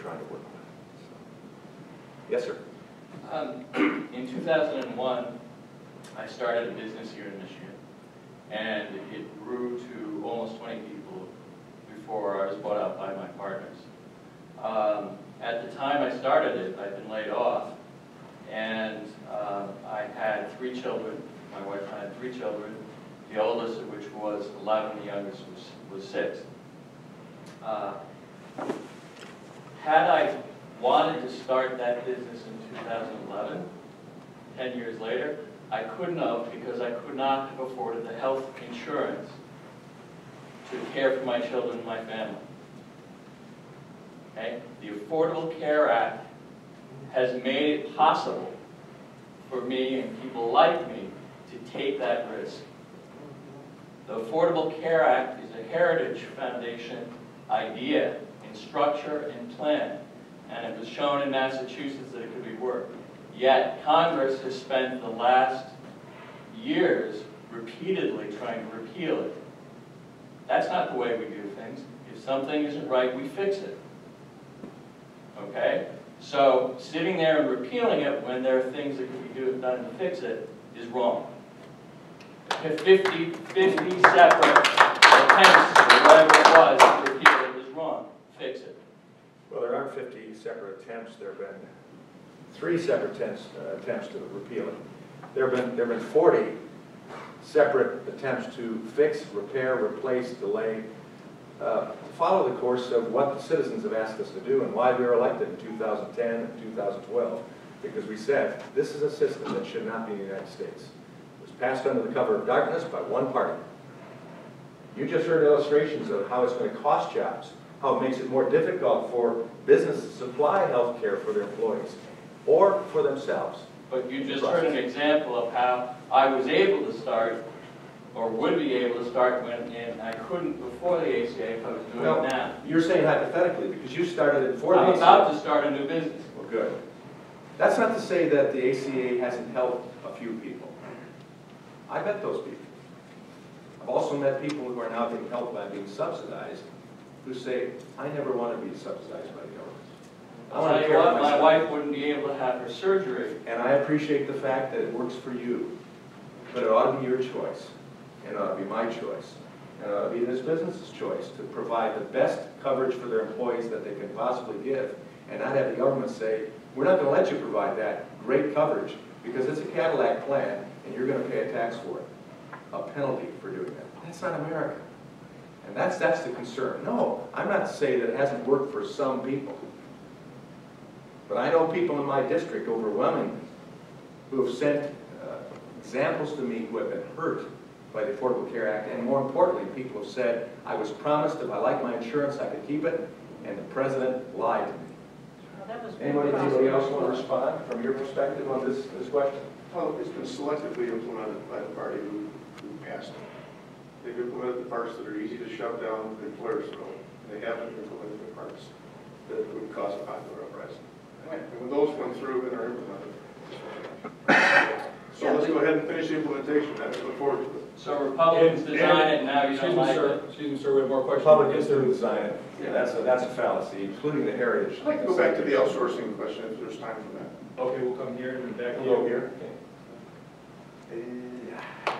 trying to work with. So. Yes, sir. In 2001, I started a business here in Michigan, and it grew to almost 20 people before I was bought out by my partners. At the time I started it, I'd been laid off, and I had 3 children. My wife and I had 3 children, the oldest of which was 11, the youngest was 6. Had I wanted to start that business in 2011, 10 years later, I couldn't have, because I could not have afforded the health insurance to care for my children and my family. Okay? The Affordable Care Act has made it possible for me and people like me to take that risk. The Affordable Care Act is a heritage foundation idea in structure and plan, and it was shown in Massachusetts that it could be worked. Yet Congress has spent the last years repeatedly trying to repeal it. That's not the way we do things. If something isn't right, we fix it. Okay? So sitting there and repealing it when there are things that could be done to fix it is wrong. 50 separate attempts, or whatever it was, to repeal it is wrong. Fix it. Well, there aren't 50 separate attempts. There have been 3 separate attempts to repeal it. There have been 40 separate attempts to fix, repair, replace, delay, to follow the course of what the citizens have asked us to do and why we were elected in 2010 and 2012. Because we said, this is a system that should not be in the United States. It was passed under the cover of darkness by one party. You just heard illustrations of how it's going to cost jobs, how it makes it more difficult for businesses to supply health care for their employees or for themselves. But you just heard an example of how I was able to start, or would be able to start when, and I couldn't before the ACA if I was doing it now. You're saying hypothetically, because you started it before the ACA. I'm about to start a new business. Well, good. That's not to say that the ACA hasn't helped a few people. I met those people. I've also met people who are now being helped by being subsidized, who say, I never want to be subsidized by the government. I'll tell you what, my wife wouldn't be able to have her surgery. And I appreciate the fact that it works for you, but it ought to be your choice, and it ought to be my choice, and it ought to be this business's choice to provide the best coverage for their employees that they can possibly give, and not have the government say, we're not going to let you provide that great coverage because it's a Cadillac plan and you're going to pay a tax for it, a penalty for doing that. That's not America. And that's the concern. No, I'm not saying that it hasn't worked for some people. But I know people in my district overwhelmingly who have sent examples to me who have been hurt by the Affordable Care Act, and more importantly, people have said, I was promised if I liked my insurance I could keep it, and the president lied to me. Anybody else want to respond from your perspective on this question? Well, it's been selectively implemented by the party who passed it. They've implemented the parts that are easy to shut down the employers know. They haven't implemented the parts that would cause a popular uprising. And when those went through and are implemented, so let's go ahead and finish the implementation. That's look forward to it. So Republicans design it, and now you don't like it. Excuse me, sir, we have more questions. Republicans do design it. Yeah, that's a fallacy, including the heritage. I'd like to go back to the outsourcing question if there's time for that. Okay, we'll come here and back Hello here. Yeah.